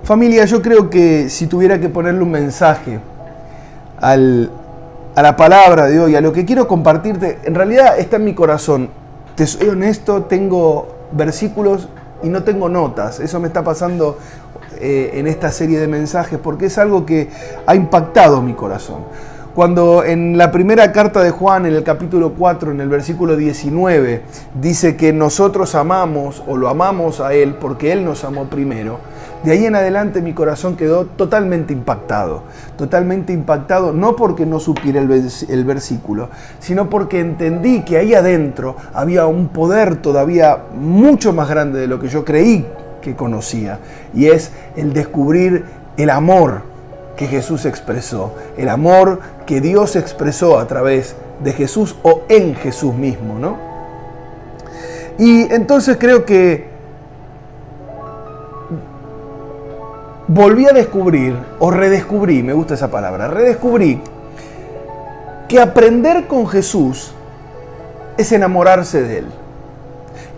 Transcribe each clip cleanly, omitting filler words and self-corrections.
Familia, yo creo que si tuviera que ponerle un mensaje a la palabra de hoy, a lo que quiero compartirte, en realidad está en mi corazón. Te soy honesto, tengo versículos y no tengo notas. Eso me está pasando en esta serie de mensajes porque es algo que ha impactado mi corazón. Cuando en la primera carta de Juan, en el capítulo 4, en el versículo 19, dice que nosotros amamos o lo amamos a Él porque Él nos amó primero, de ahí en adelante mi corazón quedó totalmente impactado, no porque no supiera el versículo, sino porque entendí que ahí adentro había un poder todavía mucho más grande de lo que yo creí que conocía, y es el descubrir el amor que Jesús expresó, el amor que Dios expresó a través de Jesús o en Jesús mismo, ¿no? Y entonces creo que volví a descubrir, o redescubrí, me gusta esa palabra, redescubrí que aprender con Jesús es enamorarse de Él.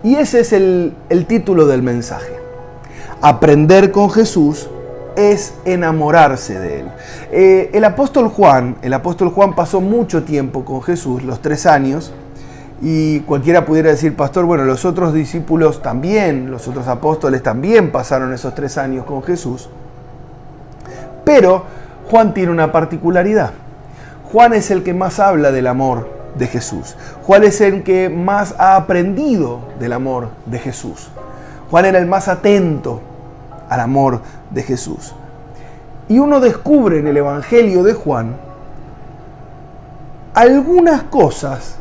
Y ese es el título del mensaje. Aprender con Jesús es enamorarse de Él. El apóstol Juan pasó mucho tiempo con Jesús, los 3 años, y cualquiera pudiera decir, pastor, bueno, los otros discípulos también, los otros apóstoles también pasaron esos 3 años con Jesús. Pero Juan tiene una particularidad. Juan es el que más habla del amor de Jesús. Juan es el que más ha aprendido del amor de Jesús. Juan era el más atento al amor de Jesús. Y uno descubre en el Evangelio de Juan algunas cosas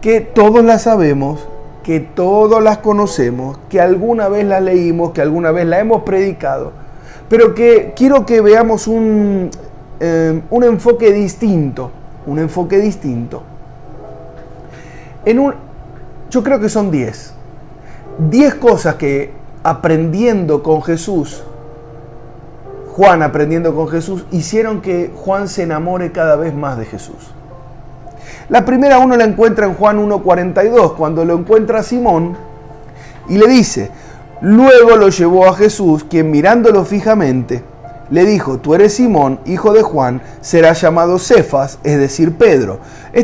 que todos las sabemos, que todos las conocemos, que alguna vez las leímos, que alguna vez la hemos predicado, pero que quiero que veamos un enfoque distinto. Yo creo que son 10 cosas que Juan aprendiendo con Jesús, hicieron que Juan se enamore cada vez más de Jesús. La primera uno la encuentra en Juan 1:42, cuando lo encuentra a Simón y le dice: luego lo llevó a Jesús, quien mirándolo fijamente, le dijo: tú eres Simón, hijo de Juan, serás llamado Cefas, es decir, Pedro.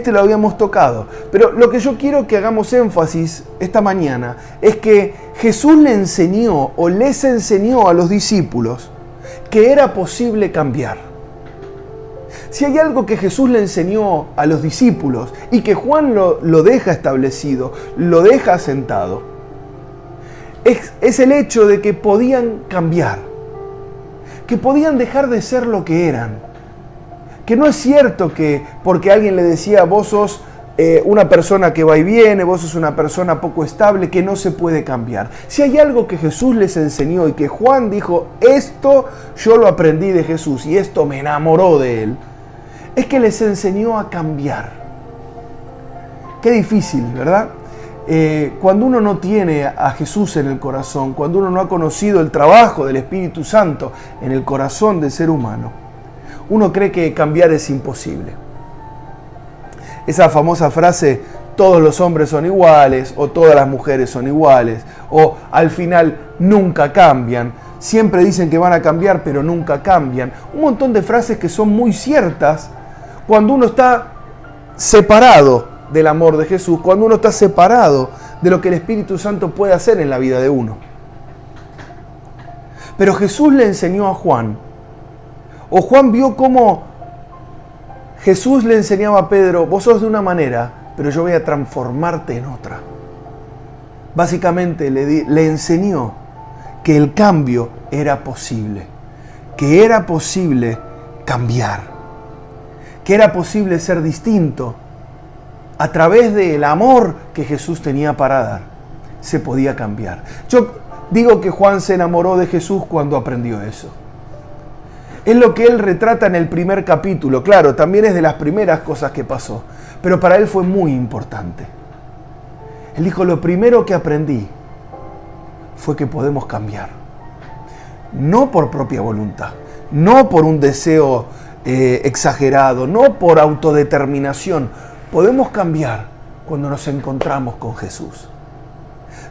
Lo habíamos tocado, pero lo que yo quiero que hagamos énfasis esta mañana es que Jesús les enseñó a los discípulos que era posible cambiar. Si hay algo que Jesús le enseñó a los discípulos y que Juan lo deja establecido, lo deja asentado, es el hecho de que podían cambiar, que podían dejar de ser lo que eran. Que no es cierto que porque alguien le decía vos sos una persona que va y viene, vos sos una persona poco estable, que no se puede cambiar. Si hay algo que Jesús les enseñó y que Juan dijo, esto yo lo aprendí de Jesús y esto me enamoró de Él, es que les enseñó a cambiar. Qué difícil, ¿verdad? Cuando uno no tiene a Jesús en el corazón, cuando uno no ha conocido el trabajo del Espíritu Santo en el corazón del ser humano, uno cree que cambiar es imposible. Esa famosa frase, todos los hombres son iguales, o todas las mujeres son iguales, o al final nunca cambian, siempre dicen que van a cambiar, pero nunca cambian. Un montón de frases que son muy ciertas cuando uno está separado del amor de Jesús, cuando uno está separado de lo que el Espíritu Santo puede hacer en la vida de uno. Pero Jesús le enseñó a Juan, o Juan vio cómo Jesús le enseñaba a Pedro, vos sos de una manera, pero yo voy a transformarte en otra. Básicamente le enseñó que el cambio era posible, que era posible cambiar, que era posible ser distinto. A través del amor que Jesús tenía para dar, se podía cambiar. Yo digo que Juan se enamoró de Jesús cuando aprendió eso. Es lo que él retrata en el primer capítulo. Claro, también es de las primeras cosas que pasó, pero para él fue muy importante. Él dijo, lo primero que aprendí fue que podemos cambiar. No por propia voluntad, no por un deseo exagerado, no por autodeterminación. Podemos cambiar cuando nos encontramos con Jesús.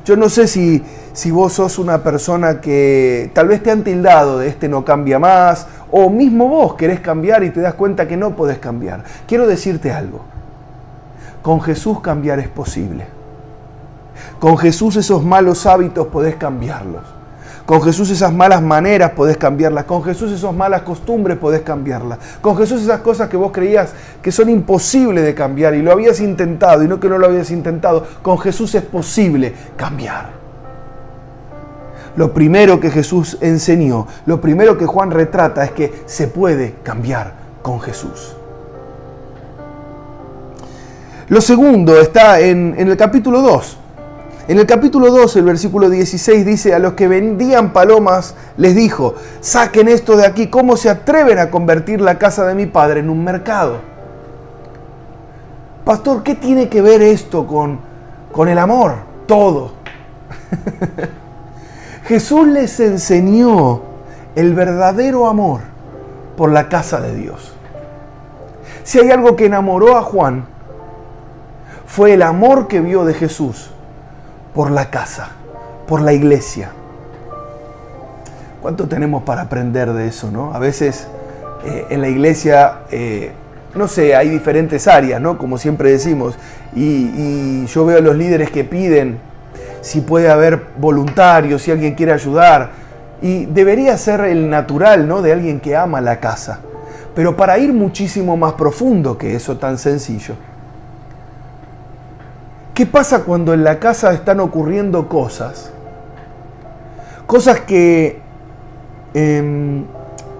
Yo no sé si vos sos una persona que tal vez te han tildado de no cambia más, o mismo vos querés cambiar y te das cuenta que no podés cambiar. Quiero decirte algo. Con Jesús cambiar es posible. Con Jesús esos malos hábitos podés cambiarlos. Con Jesús esas malas maneras podés cambiarlas. Con Jesús esas malas costumbres podés cambiarlas. Con Jesús esas cosas que vos creías que son imposibles de cambiar y lo habías intentado y no que no lo habías intentado. Con Jesús es posible cambiar. Lo primero que Jesús enseñó, lo primero que Juan retrata es que se puede cambiar con Jesús. Lo segundo está en el capítulo 2. En el capítulo 2, el versículo 16 dice: a los que vendían palomas les dijo, saquen esto de aquí, ¿cómo se atreven a convertir la casa de mi padre en un mercado? Pastor, ¿qué tiene que ver esto con el amor? Todo. Jesús les enseñó el verdadero amor por la casa de Dios. Si hay algo que enamoró a Juan, fue el amor que vio de Jesús por la casa, por la iglesia. ¿Cuánto tenemos para aprender de eso, no? A veces en la iglesia, no sé, hay diferentes áreas, ¿no? Como siempre decimos. Y yo veo a los líderes que piden si puede haber voluntarios, si alguien quiere ayudar. Y debería ser el natural, ¿no? De alguien que ama la casa. Pero para ir muchísimo más profundo que eso tan sencillo, ¿qué pasa cuando en la casa están ocurriendo cosas? Cosas que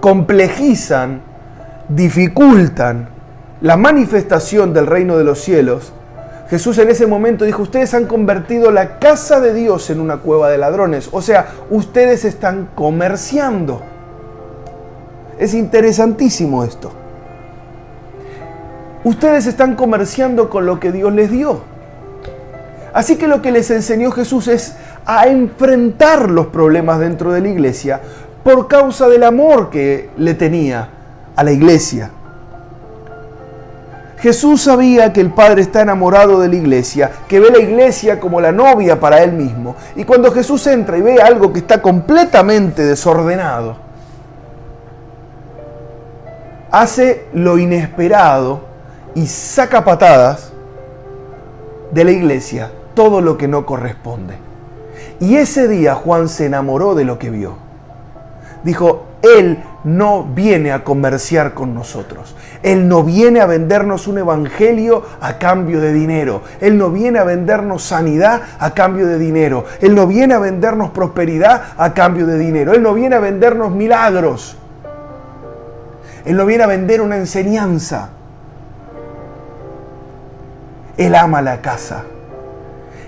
complejizan, dificultan la manifestación del reino de los cielos. Jesús en ese momento dijo, ustedes han convertido la casa de Dios en una cueva de ladrones. O sea, ustedes están comerciando. Es interesantísimo esto. Ustedes están comerciando con lo que Dios les dio. Así que lo que les enseñó Jesús es a enfrentar los problemas dentro de la iglesia por causa del amor que le tenía a la iglesia. Jesús sabía que el Padre está enamorado de la iglesia, que ve la iglesia como la novia para Él mismo. Y cuando Jesús entra y ve algo que está completamente desordenado, hace lo inesperado y saca patadas de la iglesia todo lo que no corresponde. Y ese día Juan se enamoró de lo que vio. Dijo, Él no viene a comerciar con nosotros. Él no viene a vendernos un evangelio a cambio de dinero. Él no viene a vendernos sanidad a cambio de dinero. Él no viene a vendernos prosperidad a cambio de dinero. Él no viene a vendernos milagros. Él no viene a vender una enseñanza. Él ama la casa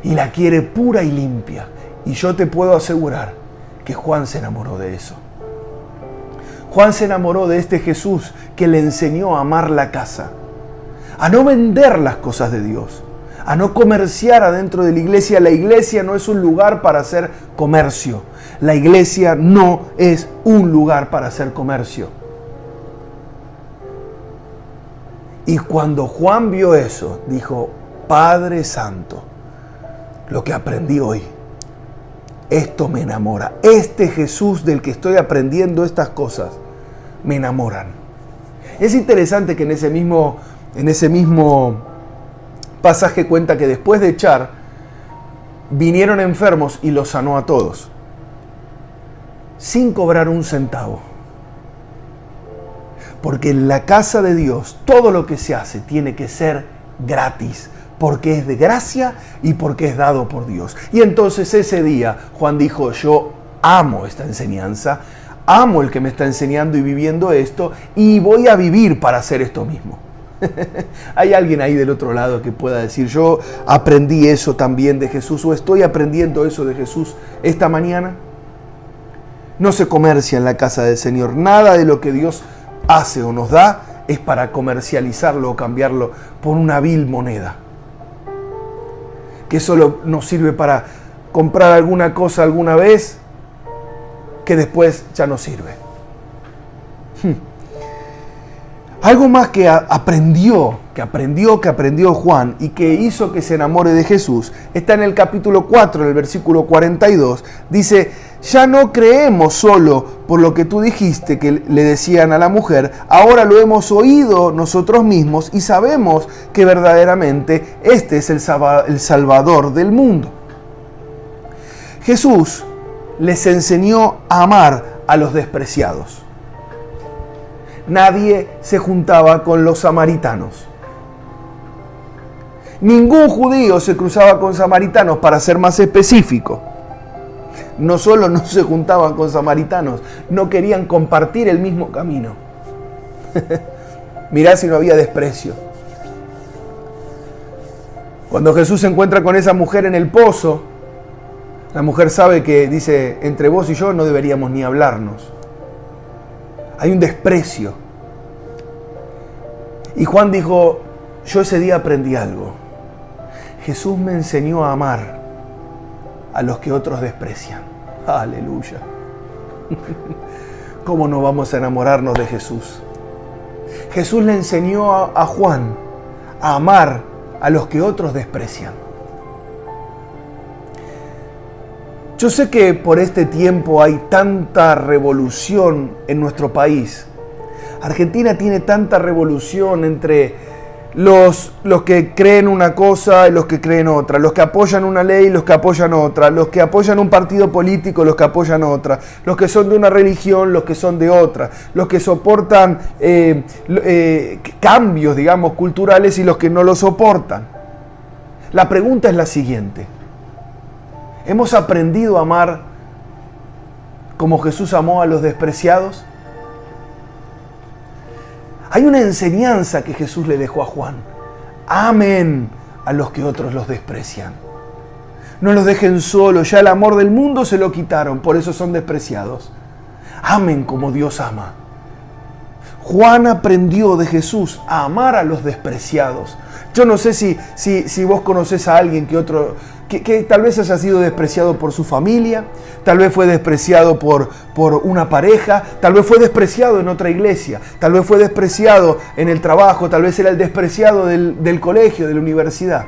y la quiere pura y limpia. Y yo te puedo asegurar que Juan se enamoró de eso. Juan se enamoró de este Jesús que le enseñó a amar la casa, a no vender las cosas de Dios, a no comerciar adentro de la iglesia. La iglesia no es un lugar para hacer comercio. La iglesia no es un lugar para hacer comercio. Y cuando Juan vio eso, dijo, Padre Santo, lo que aprendí hoy, esto me enamora. Este Jesús del que estoy aprendiendo estas cosas, me enamoran. Es interesante que en ese mismo pasaje cuenta que después de echar, vinieron enfermos y los sanó a todos, sin cobrar un centavo. Porque en la casa de Dios, todo lo que se hace tiene que ser gratis, porque es de gracia y porque es dado por Dios. Y entonces ese día Juan dijo, yo amo esta enseñanza, amo el que me está enseñando y viviendo esto, y voy a vivir para hacer esto mismo. ¿Hay alguien ahí del otro lado que pueda decir, yo aprendí eso también de Jesús, o estoy aprendiendo eso de Jesús esta mañana? No se comercia en la casa del Señor. Nada de lo que Dios hace o nos da es para comercializarlo o cambiarlo por una vil moneda, que solo nos sirve para comprar alguna cosa alguna vez, que después ya no sirve. Algo más que aprendió Juan y que hizo que se enamore de Jesús, está en el capítulo 4, en el versículo 42. Dice, ya no creemos solo por lo que tú dijiste que le decían a la mujer, ahora lo hemos oído nosotros mismos y sabemos que verdaderamente este es el Salvador del mundo. Jesús les enseñó a amar a los despreciados. Nadie se juntaba con los samaritanos. Ningún judío se cruzaba con samaritanos, para ser más específico. No solo no se juntaban con samaritanos, no querían compartir el mismo camino. Mirá si no había desprecio. Cuando Jesús se encuentra con esa mujer en el pozo, la mujer sabe que dice, entre vos y yo no deberíamos ni hablarnos. Hay un desprecio. Y Juan dijo, yo ese día aprendí algo. Jesús me enseñó a amar a los que otros desprecian. Aleluya. ¿Cómo no vamos a enamorarnos de Jesús? Jesús le enseñó a Juan a amar a los que otros desprecian. Yo sé que por este tiempo hay tanta revolución en nuestro país. Argentina tiene tanta revolución entre los que creen una cosa y los que creen otra, los que apoyan una ley y los que apoyan otra, los que apoyan un partido político y los que apoyan otra, los que son de una religión, los que son de otra, los que soportan cambios, digamos, culturales y los que no lo soportan. La pregunta es la siguiente. ¿Hemos aprendido a amar como Jesús amó a los despreciados? Hay una enseñanza que Jesús le dejó a Juan. Amen a los que otros los desprecian. No los dejen solos, ya el amor del mundo se lo quitaron, por eso son despreciados. Amen como Dios ama. Juan aprendió de Jesús a amar a los despreciados. Yo no sé si vos conocés a alguien que tal vez haya sido despreciado por su familia, tal vez fue despreciado por una pareja, tal vez fue despreciado en otra iglesia, tal vez fue despreciado en el trabajo, tal vez era el despreciado del colegio, de la universidad.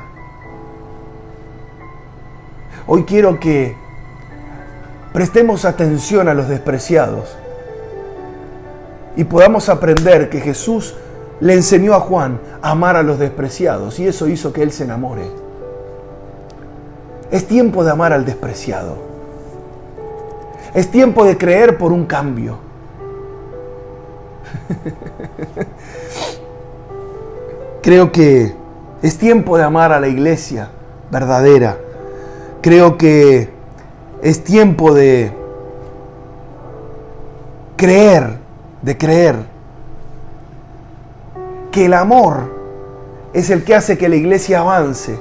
Hoy quiero que prestemos atención a los despreciados y podamos aprender que Jesús le enseñó a Juan a amar a los despreciados y eso hizo que él se enamore. Es tiempo de amar al despreciado. Es tiempo de creer por un cambio. Creo que es tiempo de amar a la iglesia verdadera. Creo que es tiempo de creer que el amor es el que hace que la iglesia avance,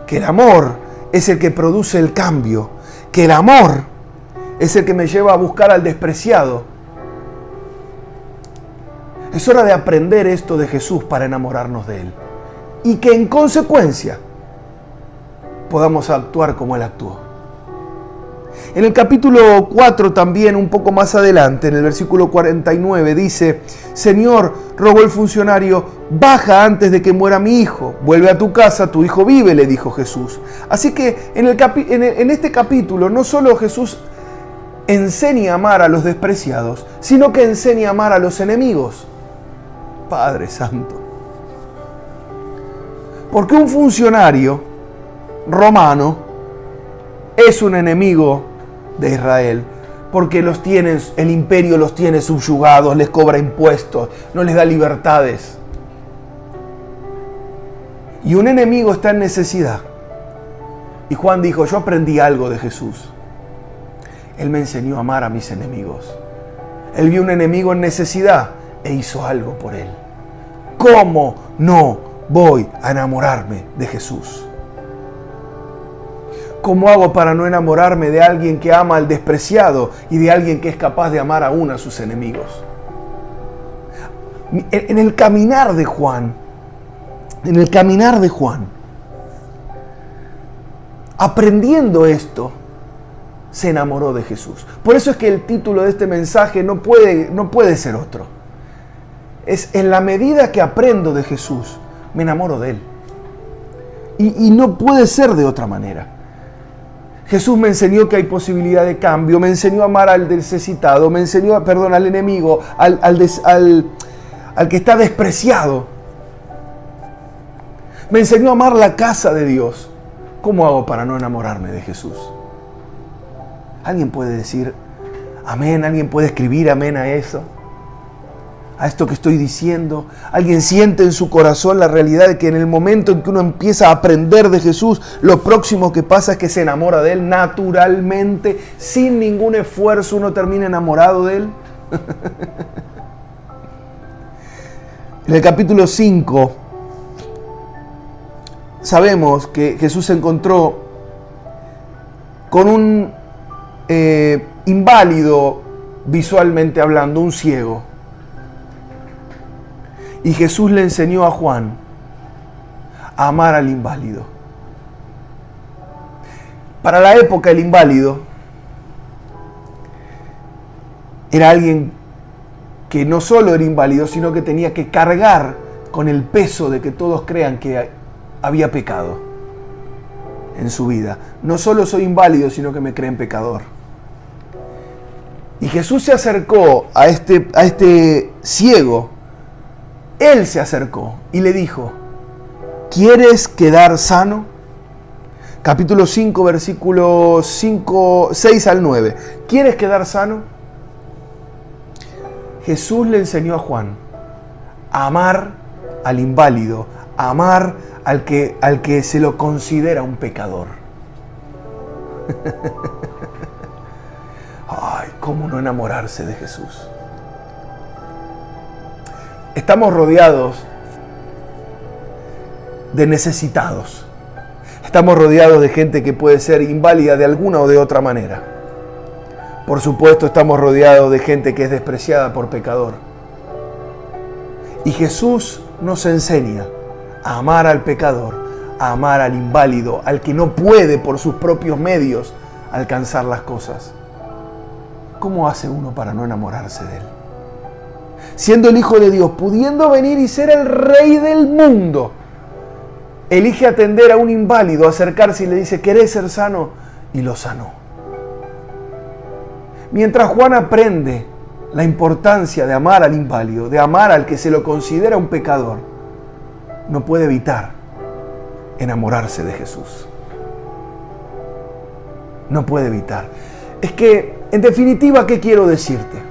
que el amor es el que produce el cambio, que el amor es el que me lleva a buscar al despreciado. Es hora de aprender esto de Jesús para enamorarnos de Él y que en consecuencia podamos actuar como Él actuó. En el capítulo 4 también, un poco más adelante, en el versículo 49, dice, Señor, rogó el funcionario, baja antes de que muera mi hijo. Vuelve a tu casa, tu hijo vive, le dijo Jesús. Así que en este capítulo no solo Jesús enseña a amar a los despreciados, sino que enseña a amar a los enemigos. Padre Santo. Porque un funcionario romano es un enemigo de Israel, porque el imperio los tiene subyugados, les cobra impuestos, no les da libertades. Y un enemigo está en necesidad. Y Juan dijo, yo aprendí algo de Jesús. Él me enseñó a amar a mis enemigos. Él vio un enemigo en necesidad e hizo algo por él. ¿Cómo no voy a enamorarme de Jesús? ¿Cómo hago para no enamorarme de alguien que ama al despreciado y de alguien que es capaz de amar aún a sus enemigos? En el caminar de Juan, aprendiendo esto, se enamoró de Jesús. Por eso es que el título de este mensaje no puede ser otro. Es en la medida que aprendo de Jesús, me enamoro de Él. Y no puede ser de otra manera. Jesús me enseñó que hay posibilidad de cambio, me enseñó a amar al necesitado, me enseñó al enemigo, al que está despreciado. Me enseñó a amar la casa de Dios. ¿Cómo hago para no enamorarme de Jesús? ¿Alguien puede decir amén? ¿Alguien puede escribir amén a eso? A esto que estoy diciendo. ¿Alguien siente en su corazón la realidad de que en el momento en que uno empieza a aprender de Jesús, lo próximo que pasa es que se enamora de Él naturalmente, sin ningún esfuerzo, uno termina enamorado de Él? En el capítulo 5 sabemos que Jesús se encontró con un inválido visualmente hablando, un ciego. Y Jesús le enseñó a Juan a amar al inválido. Para la época, el inválido era alguien que no solo era inválido, sino que tenía que cargar con el peso de que todos crean que había pecado en su vida. No solo soy inválido, sino que me creen pecador. Y Jesús se acercó a este ciego. Él se acercó y le dijo, ¿quieres quedar sano? Capítulo 5, versículos 6 al 9. ¿Quieres quedar sano? Jesús le enseñó a Juan a amar al inválido, a amar al que se lo considera un pecador. Ay, ¿cómo no enamorarse de Jesús? Estamos rodeados de necesitados. Estamos rodeados de gente que puede ser inválida de alguna o de otra manera. Por supuesto, estamos rodeados de gente que es despreciada por pecador. Y Jesús nos enseña a amar al pecador, a amar al inválido, al que no puede por sus propios medios alcanzar las cosas. ¿Cómo hace uno para no enamorarse de Él? Siendo el Hijo de Dios, pudiendo venir y ser el Rey del mundo, elige atender a un inválido, acercarse y le dice, ¿querés ser sano? Y lo sanó. Mientras Juan aprende la importancia de amar al inválido, de amar al que se lo considera un pecador, no puede evitar enamorarse de Jesús. No puede evitar. Es que, en definitiva, ¿qué quiero decirte?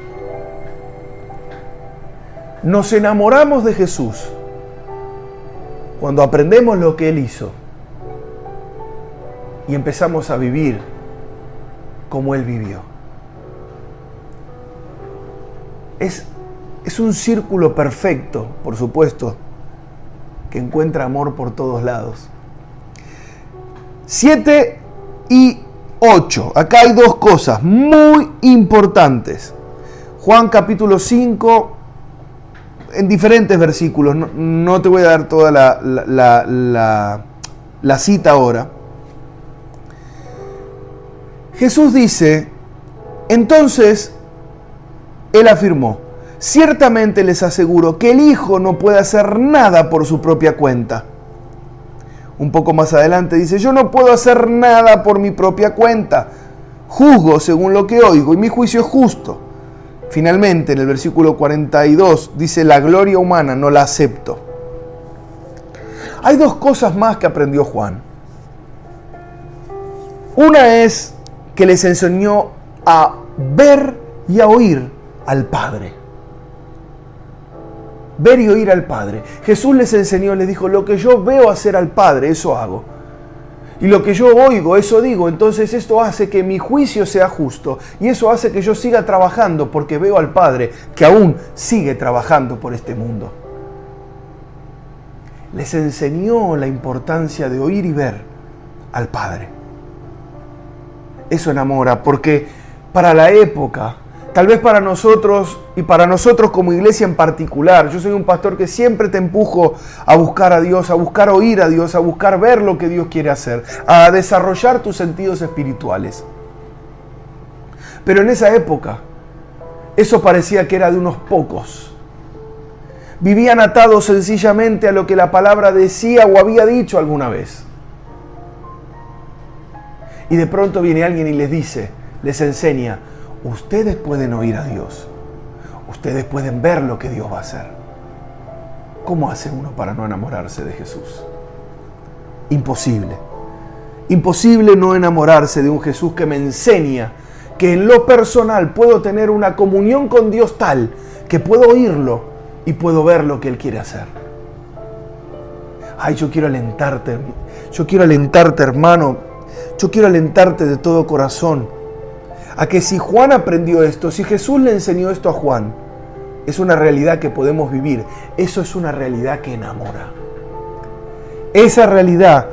Nos enamoramos de Jesús cuando aprendemos lo que Él hizo y empezamos a vivir como Él vivió. Es un círculo perfecto, por supuesto, que encuentra amor por todos lados. 7 y 8. Acá hay dos cosas muy importantes. Juan capítulo 5, en diferentes versículos, no te voy a dar toda la cita ahora. Jesús dice, entonces, Él afirmó, ciertamente les aseguro que el Hijo no puede hacer nada por su propia cuenta. Un poco más adelante dice, yo no puedo hacer nada por mi propia cuenta. Juzgo según lo que oigo y mi juicio es justo. Finalmente, en el versículo 42, dice, la gloria humana no la acepto. Hay dos cosas más que aprendió Juan. Una es que les enseñó a ver y a oír al Padre. Ver y oír al Padre. Jesús les enseñó, les dijo, lo que yo veo hacer al Padre, eso hago. Y lo que yo oigo, eso digo. Entonces esto hace que mi juicio sea justo. Y eso hace que yo siga trabajando porque veo al Padre que aún sigue trabajando por este mundo. Les enseñó la importancia de oír y ver al Padre. Eso enamora, porque para la época, tal vez para nosotros y para nosotros como iglesia en particular, yo soy un pastor que siempre te empujo a buscar a Dios, a buscar oír a Dios, a buscar ver lo que Dios quiere hacer, a desarrollar tus sentidos espirituales. Pero en esa época, eso parecía que era de unos pocos. Vivían atados sencillamente a lo que la palabra decía o había dicho alguna vez. Y de pronto viene alguien y les dice, les enseña, ustedes pueden oír a Dios. Ustedes pueden ver lo que Dios va a hacer. ¿Cómo hace uno para no enamorarse de Jesús? Imposible. Imposible no enamorarse de un Jesús que me enseña que en lo personal puedo tener una comunión con Dios tal que puedo oírlo y puedo ver lo que Él quiere hacer. Ay, yo quiero alentarte, hermano, yo quiero alentarte de todo corazón a que si Juan aprendió esto, si Jesús le enseñó esto a Juan, es una realidad que podemos vivir. Eso es una realidad que enamora. Esa realidad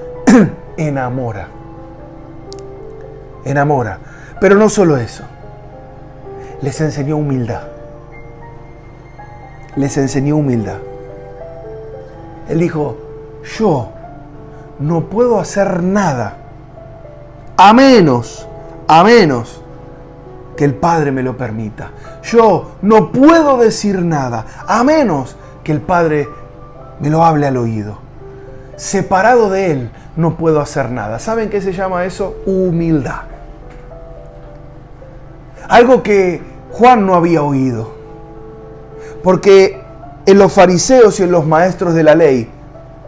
enamora. Enamora. Pero no solo eso. Les enseñó humildad. Les enseñó humildad. Él dijo, yo no puedo hacer nada a menos que el Padre me lo permita. Yo no puedo decir nada a menos que el Padre me lo hable al oído. Separado de Él no puedo hacer nada. ¿Saben qué se llama eso? Humildad. Algo que Juan no había oído. Porque en los fariseos y en los maestros de la ley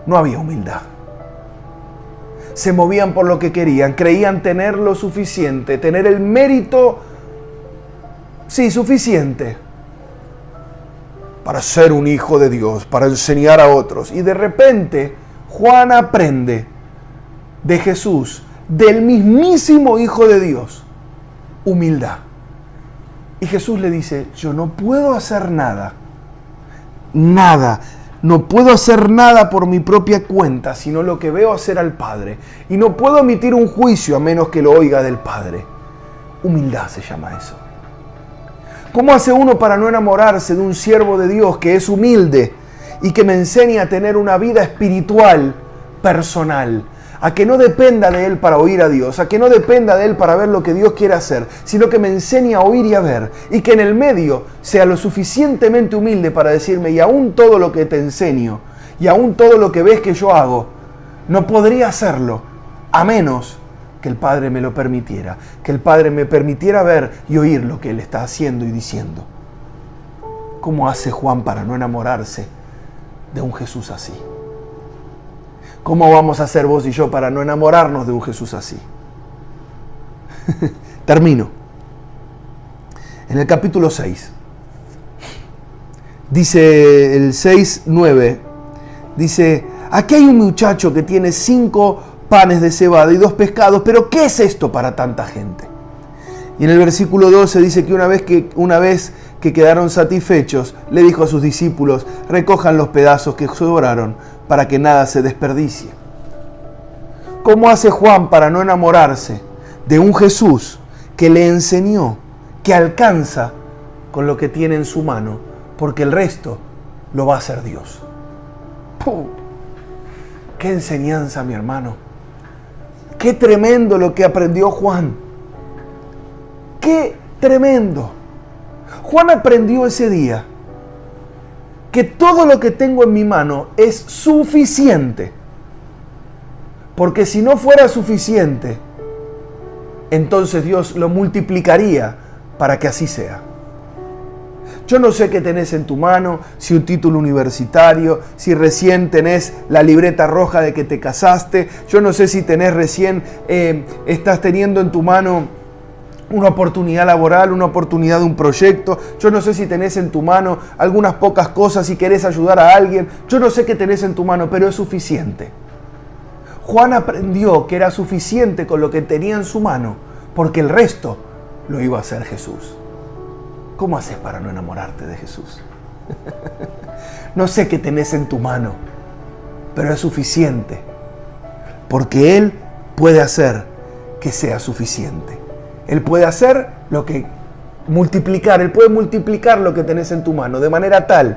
no había humildad. Se movían por lo que querían, creían tener lo suficiente, tener el mérito, sí, suficiente para ser un hijo de Dios, para enseñar a otros. Y de repente Juan aprende de Jesús, del mismísimo Hijo de Dios, humildad. Y Jesús le dice, yo no puedo hacer nada, no puedo hacer nada por mi propia cuenta, sino lo que veo hacer al Padre. Y no puedo emitir un juicio a menos que lo oiga del Padre. Humildad se llama eso. ¿Cómo hace uno para no enamorarse de un siervo de Dios que es humilde y que me enseña a tener una vida espiritual personal? A que no dependa de Él para oír a Dios, a que no dependa de Él para ver lo que Dios quiere hacer, sino que me enseñe a oír y a ver, y que en el medio sea lo suficientemente humilde para decirme, y aún todo lo que te enseño, y aún todo lo que ves que yo hago, no podría hacerlo, a menos que el Padre me lo permitiera, que el Padre me permitiera ver y oír lo que Él está haciendo y diciendo. ¿Cómo hace Juan para no enamorarse de un Jesús así? ¿Cómo vamos a hacer vos y yo para no enamorarnos de un Jesús así? Termino. En el capítulo 6, dice el 6:9, dice, aquí hay un muchacho que tiene 5 panes de cebada y 2 pescados, pero ¿qué es esto para tanta gente? Y en el versículo 12 dice que una vez que quedaron satisfechos, le dijo a sus discípulos, recojan los pedazos que sobraron para que nada se desperdicie. ¿Cómo hace Juan para no enamorarse de un Jesús que le enseñó que alcanza con lo que tiene en su mano, porque el resto lo va a hacer Dios? ¡Pum! ¡Qué enseñanza, mi hermano! ¡Qué tremendo lo que aprendió Juan! ¡Qué tremendo! Juan aprendió ese día que todo lo que tengo en mi mano es suficiente. Porque si no fuera suficiente, entonces Dios lo multiplicaría para que así sea. Yo no sé qué tenés en tu mano, si un título universitario, si recién tenés la libreta roja de que te casaste, yo no sé si tenés recién, estás teniendo en tu mano una oportunidad laboral, una oportunidad de un proyecto. Yo no sé si tenés en tu mano algunas pocas cosas, si querés ayudar a alguien. Yo no sé qué tenés en tu mano, pero es suficiente. Juan aprendió que era suficiente con lo que tenía en su mano, porque el resto lo iba a hacer Jesús. ¿Cómo haces para no enamorarte de Jesús? No sé qué tenés en tu mano, pero es suficiente, porque Él puede hacer que sea suficiente. Él puede hacer lo que multiplicar, Él puede multiplicar lo que tenés en tu mano de manera tal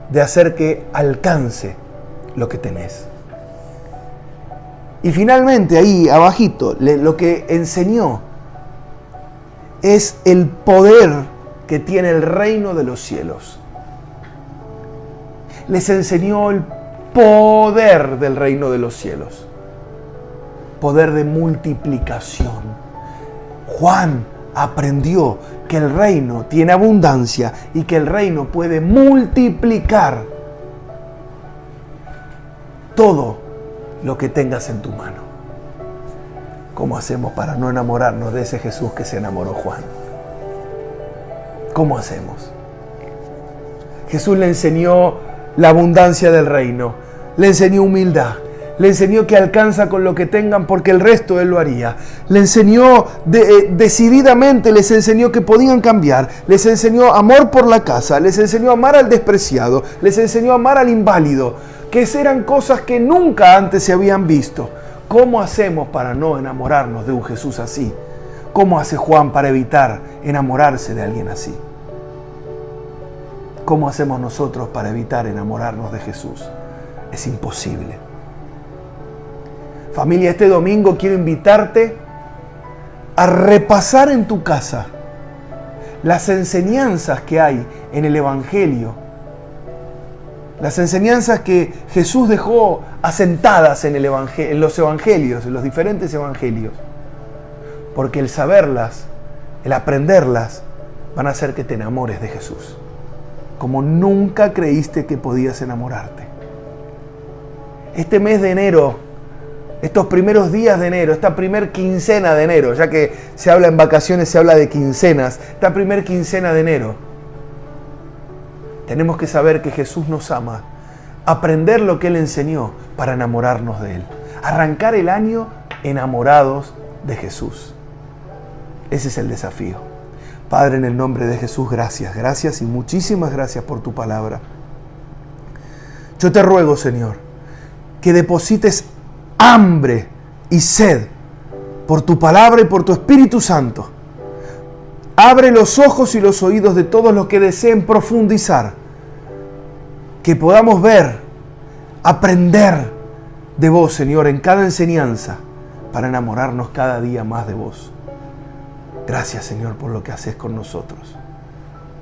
de hacer que alcance lo que tenés. Y finalmente ahí abajito lo que enseñó es el poder que tiene el reino de los cielos. les enseñó el poder del reino de los cielos. Poder de multiplicación. Juan aprendió que el reino tiene abundancia y que el reino puede multiplicar todo lo que tengas en tu mano. ¿Cómo hacemos para no enamorarnos de ese Jesús que se enamoró Juan? ¿Cómo hacemos? Jesús le enseñó la abundancia del reino, le enseñó humildad, le enseñó que alcanza con lo que tengan porque el resto Él lo haría. Le enseñó decididamente, les enseñó que podían cambiar, les enseñó amor por la casa, les enseñó a amar al despreciado, les enseñó a amar al inválido, que eran cosas que nunca antes se habían visto. ¿Cómo hacemos para no enamorarnos de un Jesús así? ¿Cómo hace Juan para evitar enamorarse de alguien así? ¿Cómo hacemos nosotros para evitar enamorarnos de Jesús? Es imposible. Familia, este domingo quiero invitarte a repasar en tu casa las enseñanzas que hay en el Evangelio. Las enseñanzas que Jesús dejó asentadas en los evangelios, en los diferentes evangelios. Porque el saberlas, el aprenderlas, van a hacer que te enamores de Jesús. Como nunca creíste que podías enamorarte. Este mes de enero, estos primeros días de enero, esta primer quincena de enero, ya que se habla en vacaciones, se habla de quincenas, esta primer quincena de enero, tenemos que saber que Jesús nos ama, aprender lo que Él enseñó para enamorarnos de Él. Arrancar el año enamorados de Jesús. Ese es el desafío. Padre, en el nombre de Jesús, gracias y muchísimas gracias por tu palabra. Yo te ruego, Señor, que deposites hambre y sed por tu palabra y por tu Espíritu Santo. Abre los ojos y los oídos de todos los que deseen profundizar. Que podamos ver, aprender de vos, Señor, en cada enseñanza, para enamorarnos cada día más de vos. Gracias, Señor, por lo que haces con nosotros.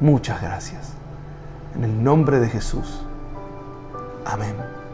Muchas gracias. En el nombre de Jesús. Amén.